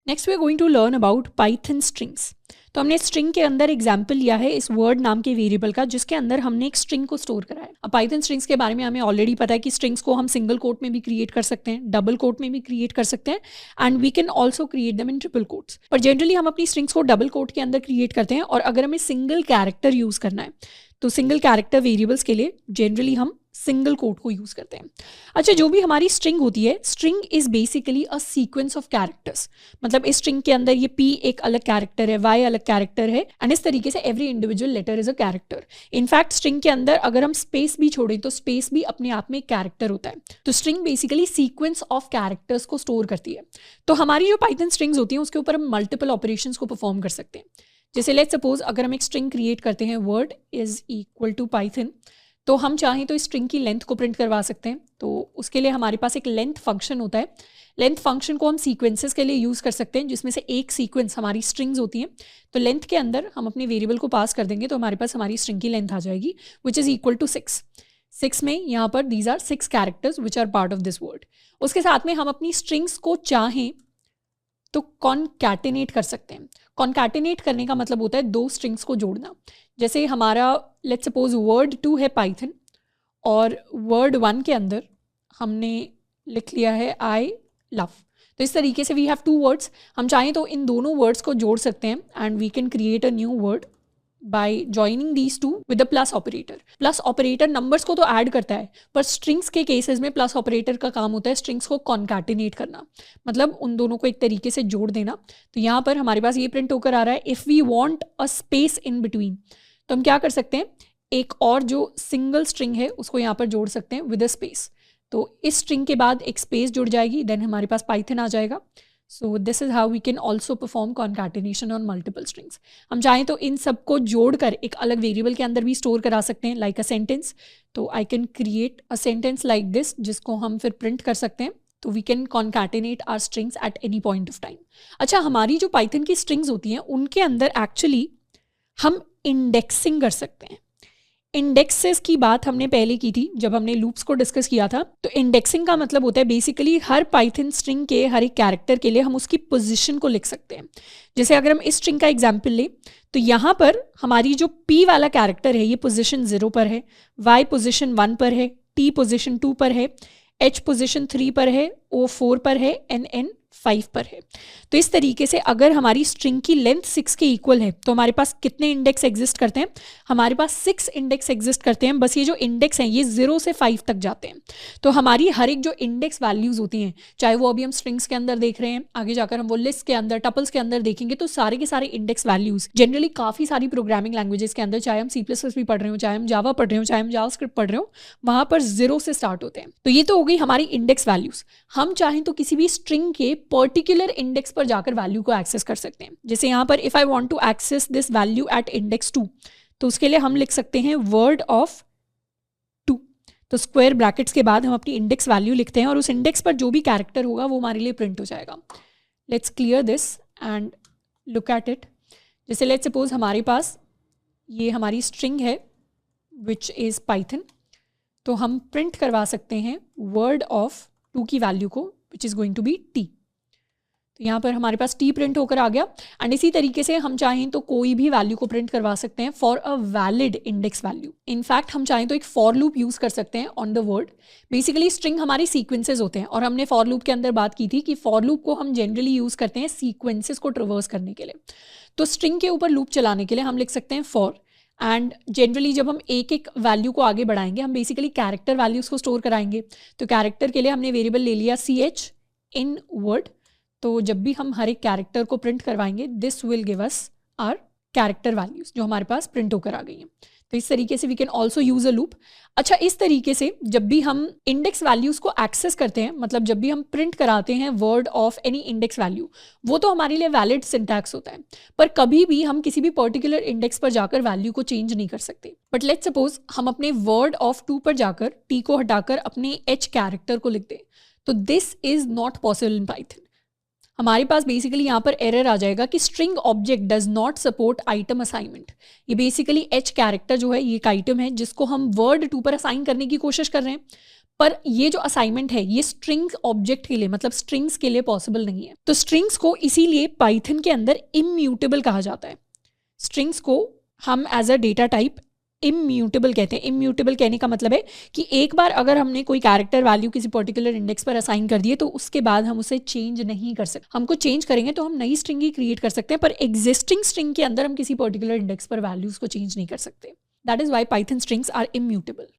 Next we are going to learn about Python strings. तो हमने string के अंदर एग्जाम्पल लिया है इस वर्ड नाम के वेरिएबल का, जिसके अंदर हमने एक स्ट्रिंग को स्टोर करा है। अब पाइथन स्ट्रिंग्स के बारे में हमें ऑलरेडी पता है कि स्ट्रिंग्स को हम सिंगल कोट में भी क्रिएट कर सकते हैं, डबल कोट में भी क्रिएट कर सकते हैं, and we can also create them in triple quotes. पर जनरली हम अपनी स्ट्रिंग्स को डबल कोट के अंदर क्रिएट करते हैं, और अगर हमें सिंगल कैरेक्टर यूज करना है तो सिंगल कैरेक्टर वेरिएबल्स के लिए जनरली हम सिंगल कोट को यूज करते हैं। अच्छा, जो भी हमारी स्ट्रिंग होती है, string is basically a sequence of characters. मतलब इस स्ट्रिंग के अंदर ये P एक अलग कैरेक्टर है, Y अलग कैरेक्टर है, एंड इस तरीके से every individual letter is a character. In fact string के अंदर अगर हम स्पेस भी छोड़ें तो स्पेस भी अपने आप में एक कैरेक्टर होता है। तो string basically sequence of characters को स्टोर करती है। तो हमारी जो पाइथन स्ट्रिंग्स होती हैं उसके ऊपर हम मल्टीपल ऑपरेशंस को परफॉर्म कर सकते हैं। जैसे लेट्स सपोज अगर हम एक स्ट्रिंग क्रिएट करते हैं word is equal to Python, तो हम चाहें तो इस स्ट्रिंग की लेंथ को प्रिंट करवा सकते हैं। तो उसके लिए हमारे पास एक लेंथ फंक्शन होता है। लेंथ फंक्शन को हम सीक्वेंसेस के लिए यूज़ कर सकते हैं, जिसमें से एक सीक्वेंस हमारी स्ट्रिंग्स होती हैं। तो लेंथ के अंदर हम अपने वेरिएबल को पास कर देंगे तो हमारे पास हमारी स्ट्रिंग की लेंथ आ जाएगी, विच इज़ इक्वल टू 6। 6 में यहाँ पर these are 6 characters which are part of this word. उसके साथ में हम अपनी स्ट्रिंग्स को चाहें तो कॉनकैटिनेट कर सकते हैं। कॉनकैटिनेट करने का मतलब होता है दो स्ट्रिंग्स को जोड़ना। जैसे हमारा लेट्स सपोज वर्ड 2 है पाइथन, और वर्ड 1 के अंदर हमने लिख लिया है आई लव। तो इस तरीके से वी हैव 2 वर्ड्स। हम चाहें तो इन दोनों वर्ड्स को जोड़ सकते हैं, and we can create a new word by joining these two with the plus operator. Plus operator numbers को तो ऐड करता है, पर स्ट्रिंग्स के केसेस में प्लस ऑपरेटर का काम होता है स्ट्रिंग्स को कॉनकैटिनेट करना, मतलब उन दोनों को एक तरीके से जोड़ देना। तो यहाँ पर हमारे पास ये प्रिंट होकर आ रहा है, if we want a space in between, तो हम क्या कर सकते हैं, एक और जो सिंगल स्ट्रिंग है उसको यहाँ पर जोड़ सकते हैं विद अ स्पेस। तो इस स्ट्रिंग के बाद एक स्पेस जुड़ जाएगी, देन हमारे पास पाइथन आ जाएगा। So this is how we can also perform concatenation on multiple strings. हम चाहें तो इन सबको जोड़कर एक अलग वेरिएबल के अंदर भी स्टोर करा सकते हैं, लाइक अ सेंटेंस। तो I can create a sentence like this, जिसको हम फिर प्रिंट कर सकते हैं। तो we can concatenate our strings at any point of time. अच्छा, हमारी जो पाइथन की स्ट्रिंग्स होती हैं उनके अंदर एक्चुअली हम इंडेक्सिंग कर सकते हैं। इंडेक्सेस की बात हमने पहले की थी जब हमने लूप्स को डिस्कस किया था। तो इंडेक्सिंग का मतलब होता है बेसिकली हर पाइथन स्ट्रिंग के हर एक कैरेक्टर के लिए हम उसकी पोजीशन को लिख सकते हैं। जैसे अगर हम इस स्ट्रिंग का एग्जांपल लें तो यहाँ पर हमारी जो P वाला कैरेक्टर है ये पोजीशन 0 पर है, Y पोजीशन 1 पर है, T पोजीशन 2 पर है, H पोजीशन 3 पर है, O 4 पर है, N 5 पर है। तो इस तरीके से अगर हमारी स्ट्रिंग की लेंथ 6 के इक्वल है तो हमारे पास कितने इंडेक्स एग्जिस्ट करते हैं, हमारे पास 6 इंडेक्स एग्जिस्ट करते हैं। बस ये जो इंडेक्स हैं ये 0 से 5 तक जाते हैं। तो हमारी हर एक जो इंडेक्स वैल्यूज होती हैं, चाहे वो अभी हम स्ट्रिंग्स के अंदर देख रहे हैं, आगे जाकर हम वो लिस्ट के अंदर टपल्स के अंदर देखेंगे, तो सारे के सारे इंडेक्स वैल्यूज जनरली काफ़ी सारी प्रोग्रामिंग लैंग्वेजेस के अंदर, चाहे हम C++ भी पढ़ रहे हो, चाहे हम जावा पढ़ रहे हो, चाहे हम जावास्क्रिप्ट पढ़ रहे हो, वहाँ पर 0 से स्टार्ट होते हैं। तो ये तो हो गई हमारी इंडेक्स वैल्यूज। हम चाहें तो किसी भी स्ट्रिंग के पर्टिकुलर इंडेक्स पर जाकर वैल्यू को एक्सेस कर सकते हैं। जैसे यहाँ पर if I want to access this value at index 2, तो उसके लिए हम लिख सकते हैं वर्ड ऑफ 2। तो स्क्वायर ब्रैकेट्स के बाद हम अपनी इंडेक्स वैल्यू लिखते हैं, और उस इंडेक्स पर जो भी कैरेक्टर होगा वो हमारे लिए प्रिंट हो जाएगा। Let's clear this and look at it. जैसे लेट्स सपोज हमारे पास ये हमारी स्ट्रिंग है विच इज़ पाइथन, तो हम प्रिंट करवा सकते हैं वर्ड ऑफ 2 की वैल्यू को which is going to be T। तो यहाँ पर हमारे पास T प्रिंट होकर आ गया। एंड इसी तरीके से हम चाहें तो कोई भी वैल्यू को प्रिंट करवा सकते हैं for a valid index value. In fact हम चाहें तो एक फॉर लूप यूज़ कर सकते हैं on the word. Basically string हमारे सीक्वेंसेस होते हैं, और हमने फॉर लूप के अंदर बात की थी कि फॉर लूप को हम जनरली यूज़ करते हैं सीक्वेंसेस को ट्रवर्स करने के लिए। तो स्ट्रिंग के ऊपर लूप चलाने के लिए हम लिख सकते हैं फॉर, एंड जनरली जब हम एक एक वैल्यू को आगे बढ़ाएंगे हम बेसिकली कैरेक्टर वैल्यूज़ को स्टोर कराएंगे। तो कैरेक्टर के लिए हमने वेरिएबल ले लिया CH इन वर्ड। तो जब भी हम हर एक कैरेक्टर को प्रिंट करवाएंगे this will give us our character values जो हमारे पास प्रिंट होकर आ गई हैं। तो इस तरीके से we can also use a loop. अच्छा, इस तरीके से जब भी हम इंडेक्स वैल्यूज को एक्सेस करते हैं, मतलब जब भी हम प्रिंट कराते हैं word of any index value, वो तो हमारे लिए वैलिड सिंटैक्स होता है, पर कभी भी हम किसी भी पर्टिकुलर इंडेक्स पर जाकर वैल्यू को चेंज नहीं कर सकते। बट लेट्स सपोज हम अपने वर्ड ऑफ 2 पर जाकर T को हटाकर अपने H कैरेक्टर को लिख दें, तो this is not possible in Python. हमारे पास बेसिकली यहाँ पर एरर आ जाएगा कि string object does not support item assignment. ये बेसिकली H कैरेक्टर जो है ये एक आइटम है जिसको हम वर्ड 2 पर असाइन करने की कोशिश कर रहे हैं, पर ये जो असाइनमेंट है ये स्ट्रिंग ऑब्जेक्ट के लिए मतलब स्ट्रिंग्स के लिए पॉसिबल नहीं है। तो स्ट्रिंग्स को इसीलिए पाइथन के अंदर इम्यूटेबल कहा जाता है। स्ट्रिंग्स को हम as a data type immutable कहते हैं। इम्यूटेबल कहने का मतलब है कि एक बार अगर हमने कोई कैरेक्टर वैल्यू किसी पर्टिकुलर इंडेक्स पर असाइन कर दिए तो उसके बाद हम उसे चेंज नहीं कर सकते। हमको चेंज करेंगे तो हम नई स्ट्रिंग ही क्रिएट कर सकते हैं, पर एग्जिस्टिंग स्ट्रिंग के अंदर हम किसी पर्टिकुलर इंडेक्स पर वैल्यूज को चेंज नहीं कर सकते। That is why Python strings are immutable.